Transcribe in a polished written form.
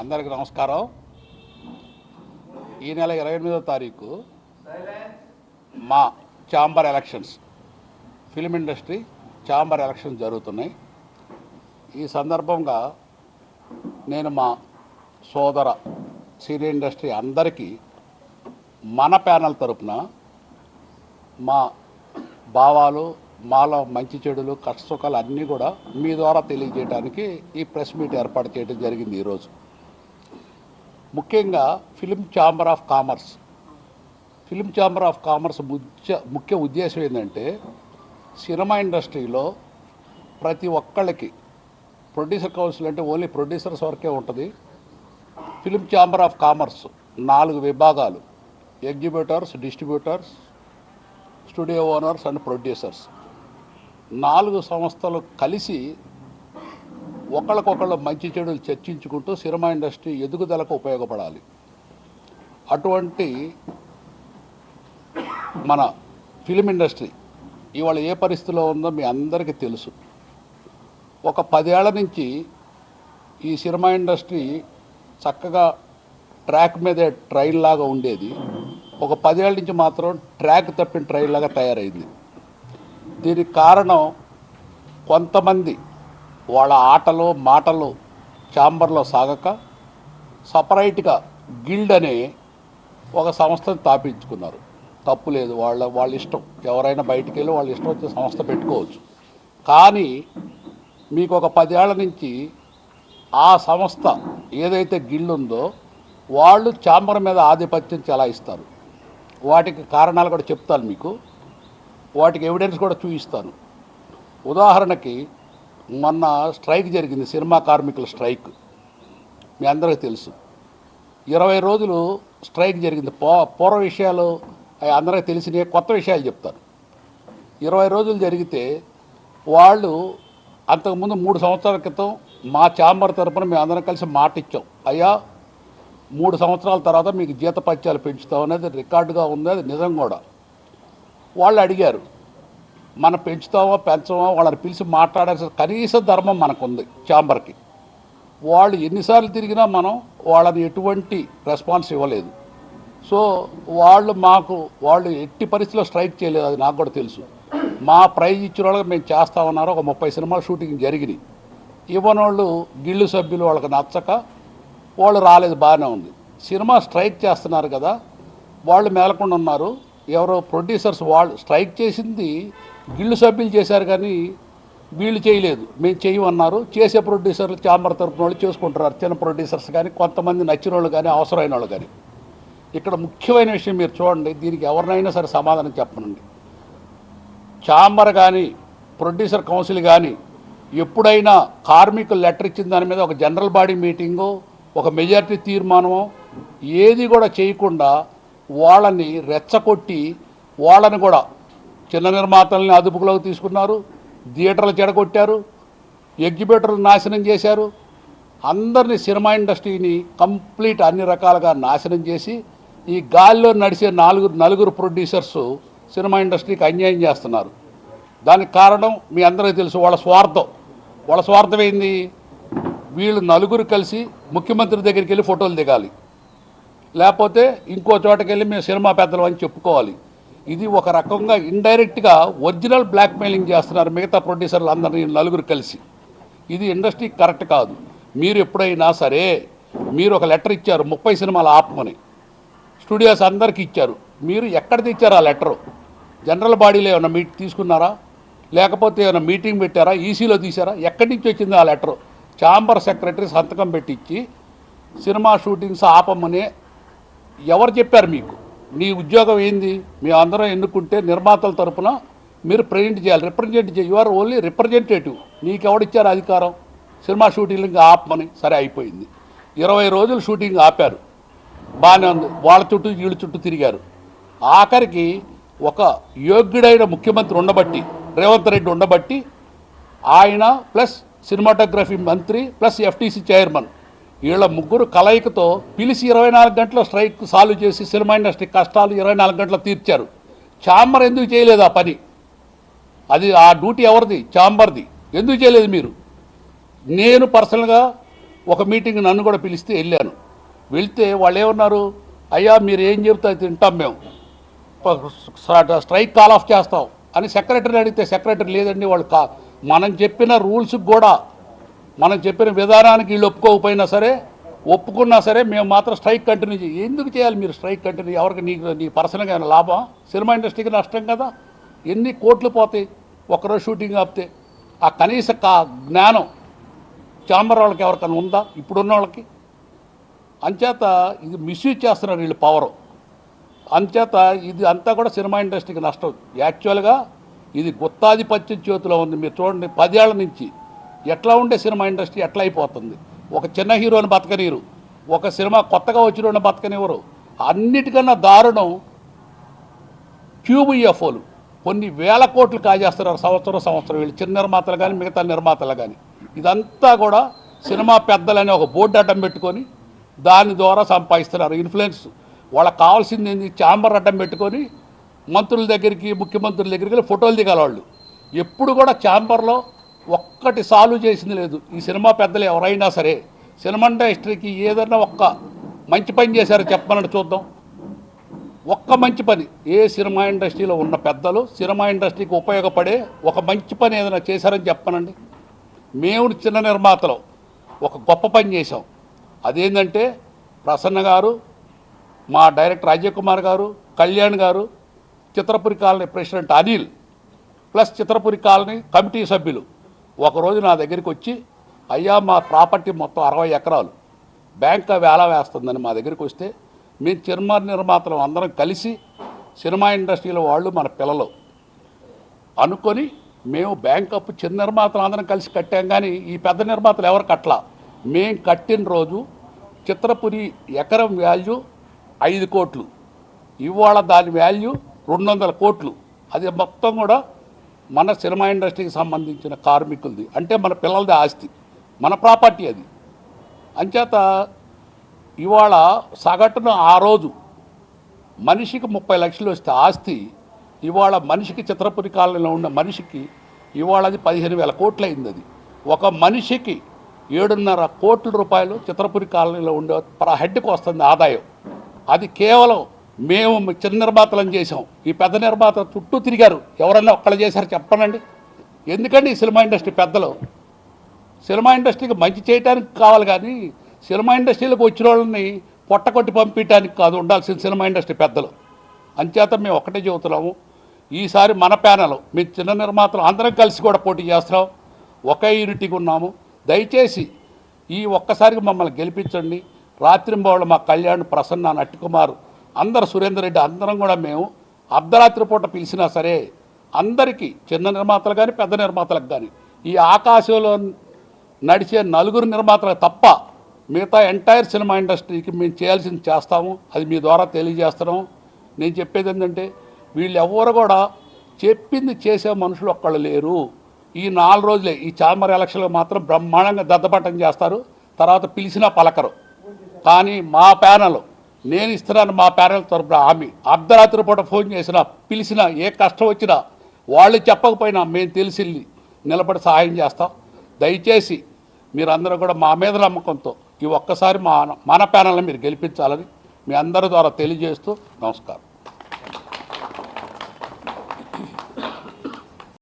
అందరికీ నమస్కారం. ఈ నెల 28వ తారీఖు మా chamber elections, film industry chamber elections జరుగుతున్నాయి. ఈ సందర్భంగా నేను మా సోదర సినీ ఇండస్ట్రీ అందరికీ మన ప్యానల్ తరపున మా భావాలు, మాలో మంచి చెడులు, కష్టసుఖాలు అన్నీ కూడా మీ ద్వారా తెలియజేయడానికి ఈ ప్రెస్ మీట్ ఏర్పాటు చేయడం జరిగింది. ఈరోజు ముఖ్యంగా ఫిలిం ఛాంబర్ ఆఫ్ కామర్స్ ముఖ్య ఉద్దేశం ఏంటంటే, సినిమా ఇండస్ట్రీలో ప్రతి ఒక్కళ్ళకి ప్రొడ్యూసర్ కౌన్సిల్ అంటే ఓన్లీ ప్రొడ్యూసర్స్ వరకే ఉంటుంది. ఫిలిం ఛాంబర్ ఆఫ్ కామర్స్ 4 విభాగాలు: exhibitors, distributors, studio owners and producers. 4 సంస్థలు కలిసి ఒకళ్ళకొకళ్ళు మంచి చెడులు చర్చించుకుంటూ సినిమా ఇండస్ట్రీ ఎదుగుదలకు ఉపయోగపడాలి. అటువంటి మన ఫిలిం ఇండస్ట్రీ ఇవాళ ఏ పరిస్థితిలో ఉందో మీ అందరికీ తెలుసు. ఒక 10 ఏళ్ల నుంచి ఈ సినిమా ఇండస్ట్రీ చక్కగా ట్రాక్ మీదే ట్రైన్ లాగా ఉండేది. ఒక 10 ఏళ్ల నుంచి మాత్రం ట్రాక్ తప్పిన ట్రైన్ లాగా తయారైంది. దీనికి కారణం కొంతమంది వాళ్ళ ఆటలు మాటలు ఛాంబర్లో సాగక సపరేట్గా గిల్డ్ అనే ఒక సంస్థను స్థాపించుకున్నారు. తప్పు లేదు, వాళ్ళ ఇష్టం. ఎవరైనా బయటికి వెళ్ళి వాళ్ళ ఇష్టం వచ్చే సంస్థ పెట్టుకోవచ్చు. కానీ మీకు ఒక 10 ఏళ్ల నుంచి ఆ సంస్థ ఏదైతే గిల్డ్ ఉందో వాళ్ళు ఛాంబర్ మీద ఆధిపత్యం చెలాయిస్తారు. వాటికి కారణాలు కూడా చెప్తాను మీకు, వాటికి ఎవిడెన్స్ కూడా చూపిస్తాను. ఉదాహరణకి మొన్న స్ట్రైక్ జరిగింది, సినిమా కార్మికుల స్ట్రైక్. మీ అందరికీ తెలుసు. 20 రోజులు స్ట్రైక్ జరిగింది. పూర్వ విషయాలు అందరికీ తెలిసినవి, కొత్త విషయాలు చెప్తాను. 20 రోజులు జరిగితే వాళ్ళు అంతకుముందు 3 సంవత్సరాల క్రితం మా ఛాంబర్ తరపున మేము అందరం కలిసి మాట ఇచ్చాం. అయ్యా 3 సంవత్సరాల తర్వాత మీకు జీతపత్యాలు పెంచుతాం అనేది రికార్డుగా ఉంది, అది నిజం కూడా. వాళ్ళు అడిగారు, మనం పెంచుతామో పెంచమో వాళ్ళని పిలిచి మాట్లాడాల్సిన కనీస ధర్మం మనకుంది ఛాంబర్కి. వాళ్ళు ఎన్నిసార్లు తిరిగినా మనం వాళ్ళని ఎటువంటి రెస్పాన్స్ ఇవ్వలేదు. సో వాళ్ళు ఎట్టి పరిస్థితిలో స్ట్రైక్ చేయలేదు, అది నాకు కూడా తెలుసు. మా ప్రైజ్ ఇచ్చిన వాళ్ళకి మేము చేస్తామన్నారు. ఒక 30 సినిమాల షూటింగ్ జరిగినాయి. ఇవ్వని వాళ్ళు గిల్లు సభ్యులు వాళ్ళకి నచ్చక వాళ్ళు రాలేదు, బాగానే ఉంది. సినిమా స్ట్రైక్ చేస్తున్నారు కదా, వాళ్ళు మేలకుండా ఉన్నారు. ఎవరో ప్రొడ్యూసర్స్ వాళ్ళు స్ట్రైక్ చేసింది గిల్లు సభ్యులు చేశారు, కానీ వీళ్ళు చేయలేదు. మేము చేయమన్నారు. చేసే ప్రొడ్యూసర్లు ఛాంబర్ తరపున వాళ్ళు చేసుకుంటున్నారు. చిన్న ప్రొడ్యూసర్స్ కానీ, కొంతమంది నచ్చిన వాళ్ళు కానీ, అవసరమైన వాళ్ళు కానీ. ఇక్కడ ముఖ్యమైన విషయం మీరు చూడండి, దీనికి ఎవరినైనా సరే సమాధానం చెప్పనండి. ఛాంబర్ కానీ ప్రొడ్యూసర్ కౌన్సిల్ కానీ ఎప్పుడైనా కార్మికులు లెటర్ ఇచ్చిన దాని మీద ఒక జనరల్ బాడీ మీటింగు, ఒక మెజారిటీ తీర్మానమో ఏది కూడా చేయకుండా వాళ్ళని రెచ్చగొట్టి వాళ్ళని కూడా చిన్న నిర్మాతల్ని అదుపులోకి తీసుకున్నారు. థియేటర్లు చెడగొట్టారు, ఎగ్జిబ్యూటర్లు నాశనం చేశారు. అందరినీ సినిమా ఇండస్ట్రీని కంప్లీట్ అన్ని రకాలుగా నాశనం చేసి ఈ గాల్లో నడిచే నలుగురు ప్రొడ్యూసర్స్ సినిమా ఇండస్ట్రీకి అన్యాయం చేస్తున్నారు. దానికి కారణం మీ అందరికీ తెలుసు, వాళ్ళ స్వార్థం ఏంది? వీళ్ళు నలుగురు కలిసి ముఖ్యమంత్రి దగ్గరికి వెళ్ళి ఫోటోలు దిగాలి, లేకపోతే ఇంకో చోటకి వెళ్ళి మేము సినిమా పెద్దలు అని చెప్పుకోవాలి. ఇది ఒక రకంగా ఇండైరెక్ట్గా ఒరిజినల్ బ్లాక్మెయిలింగ్ చేస్తున్నారు మిగతా ప్రొడ్యూసర్లు అందరినీ నలుగురు కలిసి. ఇది ఇండస్ట్రీకి కరెక్ట్ కాదు. మీరు ఎప్పుడైనా సరే మీరు ఒక లెటర్ ఇచ్చారు 30 సినిమాలు ఆపమని, స్టూడియోస్ అందరికీ ఇచ్చారు. మీరు ఎక్కడ తెచ్చారు ఆ లెటరు? జనరల్ బాడీలో ఏమైనా తీసుకున్నారా? లేకపోతే ఏమైనా మీటింగ్ పెట్టారా? ఈసీలో తీశారా? ఎక్కడి నుంచి వచ్చింది ఆ లెటరు? ఛాంబర్ సెక్రటరీ సంతకం పెట్టించి సినిమా షూటింగ్స్ ఆపమని ఎవరు చెప్పారు మీకు? నీ ఉద్యోగం ఏంది? మీ అందరం ఎన్నుకుంటే నిర్మాతల తరపున మీరు ప్రెజెంట్ చేయాలి, రిప్రజెంట్ చేయాలి. You are only representative. నీకెవడిచ్చారు అధికారం సినిమా షూటింగ్ ఆపమని? సరే, అయిపోయింది. 20 రోజులు షూటింగ్ ఆపారు, బాగానే ఉంది. వాళ్ళ చుట్టూ వీళ్ళ చుట్టూ తిరిగారు. ఆఖరికి ఒక యోగ్యుడైన ముఖ్యమంత్రి ఉండబట్టి, రేవంత్ రెడ్డి ఉండబట్టి, ఆయన ప్లస్ సినిమాటోగ్రఫీ మంత్రి ప్లస్ ఎఫ్టీసీ చైర్మన్ వీళ్ళ ముగ్గురు కలయికతో పిలిచి 24 గంటల స్ట్రైక్ సాల్వ్ చేసి సినిమా ఇండస్ట్రీ కష్టాలు 24 గంటలు తీర్చారు. ఛాంబర్ ఎందుకు చేయలేదు ఆ పని? అది ఆ డ్యూటీ ఎవరిది? ఛాంబర్ది. ఎందుకు చేయలేదు మీరు? నేను పర్సనల్గా ఒక మీటింగ్ నన్ను కూడా పిలిస్తే వెళ్ళాను. వెళ్తే వాళ్ళు ఏమన్నారు, అయ్యా మీరు ఏం చెబుతా తింటాం మేము, స్ట్రైక్ కాల్ ఆఫ్ చేస్తాం అని సెక్రటరీని అడిగితే సెక్రటరీ లేదండి వాళ్ళు మనం చెప్పిన రూల్స్కి కూడా మనం చెప్పిన విధానానికి వీళ్ళు ఒప్పుకోకపోయినా సరే ఒప్పుకున్నా సరే మేము మాత్రం స్ట్రైక్ కంటిన్యూ ఎందుకు చేయాలి మీరు స్ట్రైక్ కంటిన్యూ? ఎవరికి నీ పర్సనల్గా లాభం? సినిమా ఇండస్ట్రీకి నష్టం కదా. ఎన్ని కోట్లు పోతాయి ఒకరోజు షూటింగ్ ఆపితే? ఆ కనీస జ్ఞానం ఛాంబర్ వాళ్ళకి ఎవరికైనా ఉందా ఇప్పుడున్న వాళ్ళకి? అంచేత ఇది మిస్యూజ్ చేస్తున్నారు వీళ్ళు పవర్. అంచేత ఇది అంతా కూడా సినిమా ఇండస్ట్రీకి నష్టం. యాక్చువల్గా ఇది గుత్తాధిపత్యం చేతిలో ఉంది. మీరు చూడండి 10 ఏళ్ల నుంచి ఎట్లా ఉండే సినిమా ఇండస్ట్రీ ఎట్లా అయిపోతుంది. ఒక చిన్న హీరోని బతకనీరు, ఒక సినిమా కొత్తగా వచ్చిన బతకనివ్వరు. అన్నిటికన్నా దారుణం QBFOలు కొన్ని వేల కోట్లు కాజేస్తున్నారు సంవత్సరం వీళ్ళు, చిన్న నిర్మాతలు కానీ మిగతా నిర్మాతలు కానీ. ఇదంతా కూడా సినిమా పెద్దలని ఒక బోర్డు అడ్డం పెట్టుకొని దాని ద్వారా సంపాదిస్తున్నారు ఇన్ఫ్లుయెన్స్. వాళ్ళకి కావాల్సింది ఏంది? ఛాంబర్ అడ్డం పెట్టుకొని మంత్రుల దగ్గరికి ముఖ్యమంత్రుల దగ్గరికి ఫోటోలు దిగాలి వాళ్ళు. ఎప్పుడు కూడా ఛాంబర్లో ఒక్కటి సాల్వ్ చేసింది లేదు. ఈ సినిమా పెద్దలు ఎవరైనా సరే సినిమా ఇండస్ట్రీకి ఏదైనా ఒక్క మంచి పని చేశారో చెప్పమని చూద్దాం. ఒక్క మంచి పని ఏ సినిమా ఇండస్ట్రీలో ఉన్న పెద్దలు సినిమా ఇండస్ట్రీకి ఉపయోగపడే ఒక మంచి పని ఏదైనా చేశారని చెప్పనండి. మేము చిన్న నిర్మాతలు ఒక గొప్ప పని చేసాం. అదేంటంటే ప్రసన్న గారు, మా డైరెక్టర్ అజయ్ కుమార్ గారు, కళ్యాణ్ గారు, Chitrapuri colony president Anil plus Chitrapuri colony committee సభ్యులు ఒకరోజు నా దగ్గరికి వచ్చి, అయ్యా మా ప్రాపర్టీ మొత్తం 60 ఎకరాలు బ్యాంక్ వేలా వేస్తుందని మా దగ్గరికి వస్తే, మేము సినిమా నిర్మాతలు అందరం కలిసి సినిమా ఇండస్ట్రీలో వాళ్ళు మన పిల్లలు అనుకొని మేము బ్యాంక్ అప్పు చిన్న నిర్మాతలు అందరం కలిసి కట్టాం. కానీ ఈ పెద్ద నిర్మాతలు ఎవరు కట్టలా. మేము కట్టిన రోజు చిత్రపురి ఎకరం వాల్యూ 5 కోట్లు, ఇవాళ దాని వాల్యూ 200 కోట్లు. అది మొత్తం కూడా మన సినిమా ఇండస్ట్రీకి సంబంధించిన కార్మికులది, అంటే మన పిల్లలది ఆస్తి, మన ప్రాపర్టీ అది. అంచేత ఇవాళ సగటున ఆ రోజు మనిషికి 30 లక్షలు వస్తే ఆస్తి ఇవాళ మనిషికి చిత్రపురి కాలనీలో ఉన్న మనిషికి ఇవాళ అది 15,000 కోట్లు అయింది. అది ఒక మనిషికి 7.5 కోట్ల రూపాయలు చిత్రపురి కాలనీలో ఉండే పర్ హెడ్కి వస్తుంది ఆదాయం. అది కేవలం మేము చిన్న నిర్మాతలను చేసాం. ఈ పెద్ద నిర్మాత చుట్టూ తిరిగారు, ఎవరన్నా ఒక్కళ్ళు చేశారు చెప్పనండి. ఎందుకండి ఈ సినిమా ఇండస్ట్రీ పెద్దలు సినిమా ఇండస్ట్రీకి మంచి చేయడానికి కావాలి, కానీ సినిమా ఇండస్ట్రీలోకి వచ్చిన వాళ్ళని పొట్టకొట్టి పంపించడానికి కాదు ఉండాల్సిన సినిమా ఇండస్ట్రీ పెద్దలు. అంచేత మేము ఒకటే చెబుతున్నాము, ఈసారి మన ప్యానల్ మేము చిన్న నిర్మాతలు అందరం కలిసి కూడా పోటీ చేస్తున్నాం, ఒకే యూనిటీగా ఉన్నాము. దయచేసి ఈ ఒక్కసారికి మమ్మల్ని గెలిపించండి. రాత్రింబవళ్ళు మా కళ్యాణ్, ప్రసన్న, నట్టికుమార్, అందరు సురేందర్ రెడ్డి అందరం కూడా మేము అర్ధరాత్రి పూట పిలిచినా సరే అందరికీ చిన్న నిర్మాతలు కానీ పెద్ద నిర్మాతలకు కానీ ఈ ఆకాశంలో నడిచే 4 నిర్మాతలకు తప్ప మిగతా ఎంటైర్ సినిమా ఇండస్ట్రీకి మేము చేయాల్సింది చేస్తాము. అది మీ ద్వారా తెలియజేస్తున్నాము. నేను చెప్పేది ఏంటంటే వీళ్ళు ఎవరు కూడా చెప్పింది చేసే మనుషులు ఒక్కళ్ళు లేరు. ఈ 4 రోజులే ఈ ఛాంబర్ ఎలక్షన్లో మాత్రం బ్రహ్మాండంగా దద్దపట్టం చేస్తారు, తర్వాత పిలిచినా పలకరు. కానీ మా ప్యానల్ నేను ఇస్తున్నాను, మా ప్యానల్ తరపున హామీ, అర్ధరాత్రి పూట ఫోన్ చేసినా పిలిచినా ఏ కష్టం వచ్చినా వాళ్ళు చెప్పకపోయినా మేము తెలిసి నిలబడి సహాయం చేస్తాం. దయచేసి మీరందరూ కూడా మా మీద నమ్మకంతో ఈ ఒక్కసారి మన ప్యానల్ని మీరు గెలిపించాలని మీ అందరి ద్వారా తెలియజేస్తూ నమస్కారం.